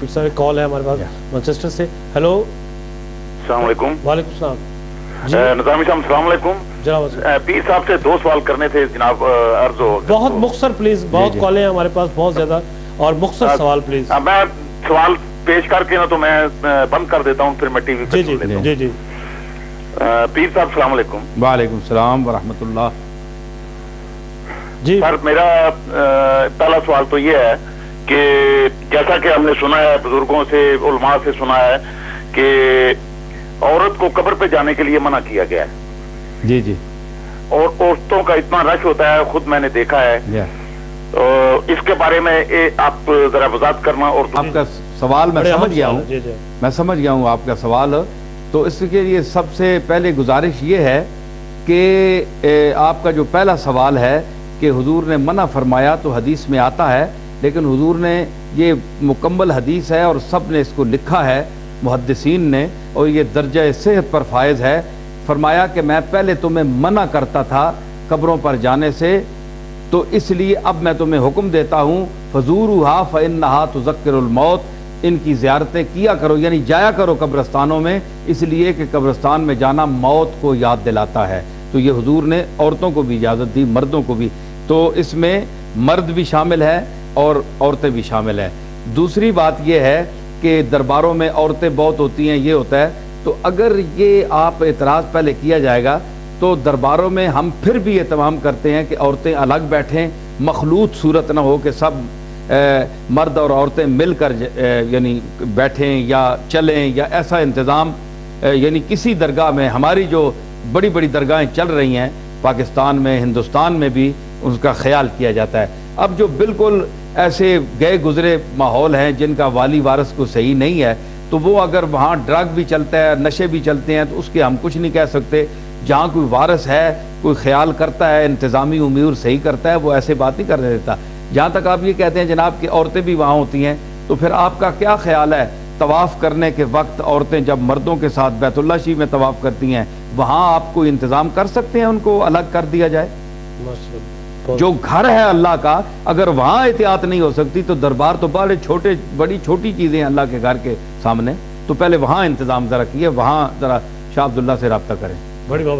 पीर साहब एक कॉल है हमारे पास मैनचेस्टर से। हेलो, अस्सलाम वालेकुम। वालेकुम सलाम जी। नज़ामी साहब अस्सलाम वालेकुम। जनाब पीर साहब से 2 सवाल करने थे जनाब, अर्ज हो। बहुत मुख्तसर प्लीज, बहुत कॉलें हैं हमारे पास बहुत ज्यादा, और मुख्तसर सवाल प्लीज। मैं सवाल पेश करके ना तो मैं बंद कर देता हूँ, फिर मैं टीवी पे जी जी जी जी। पीर साहब अस्सलाम वालेकुम। वालेकुम सलाम व रहमतुल्लाह जी। सर मेरा पहला सवाल तो ये है कि जैसा कि हमने सुना है, बुजुर्गों से, उलमा से सुना है कि औरत को कब्र पे जाने के लिए मना किया गया है। जी जी। और औरतों का इतना रश होता है, खुद मैंने देखा है। तो इसके बारे में आप जरा वजाहत करना। और आपका सवाल मैं समझ गया हूँ, मैं समझ गया हूँ आपका सवाल। तो इसके लिए सबसे पहले गुजारिश ये है कि आपका जो पहला सवाल है कि हुजूर ने मना फरमाया, तो हदीस में आता है, लेकिन हुजूर ने ये मुकम्मल हदीस है और सब ने इसको लिखा है मुहद्दिसीन ने, और ये दर्जा सेहत पर फायज है। फरमाया कि मैं पहले तुम्हें मना करता था कब्रों पर जाने से, तो इसलिए अब मैं तुम्हें हुक्म देता हूँ फजूरुहा फ़इन्नहा तुज़क्किरुल मौत, इनकी ज़ियारतें किया करो, यानी जाया करो कब्रस्तानों में, इसलिए कि कब्रस्तान में जाना मौत को याद दिलाता है। तो ये हुजूर ने औरतों को भी इजाज़त दी, मर्दों को भी। तो इसमें मर्द भी शामिल है और औरतें भी शामिल हैं। दूसरी बात यह है कि दरबारों में औरतें बहुत होती हैं, ये होता है। तो अगर ये आप एतराज़ पहले किया जाएगा तो दरबारों में हम फिर भी एहतमाम करते हैं कि औरतें अलग बैठें, मखलूत सूरत ना हो कि सब मर्द और औरतें मिलकर यानी बैठें या चलें, या ऐसा इंतज़ाम यानी किसी दरगाह में, हमारी जो बड़ी बड़ी दरगाहें चल रही हैं पाकिस्तान में, हिंदुस्तान में भी, उसका ख्याल किया जाता है। अब जो बिल्कुल ऐसे गए गुजरे माहौल हैं जिनका वाली वारस को सही नहीं है, तो वो अगर वहाँ ड्रग भी चलता है, नशे भी चलते हैं, तो उसके हम कुछ नहीं कह सकते। जहाँ कोई वारस है, कोई ख्याल करता है, इंतज़ामी उम्र सही करता है, वो ऐसे बात नहीं कर देता। जहाँ तक आप ये कहते हैं जनाब कि औरतें भी वहाँ होती हैं, तो फिर आपका क्या ख्याल है तवाफ़ करने के वक्त औरतें जब मर्दों के साथ बैतुल्लाह शरीफ में तवाफ़ करती हैं, वहाँ आप कोई इंतज़ाम कर सकते हैं उनको अलग कर दिया जाए? जो घर है अल्लाह का, अगर वहाँ एहतियात नहीं हो सकती तो दरबार तो बड़ी छोटी चीज़ें हैं अल्लाह के घर के सामने। तो पहले वहाँ इंतज़ाम ज़रा किए, वहाँ ज़रा शाह अब्दुल्ला से रब्ता करें। बड़ी बात।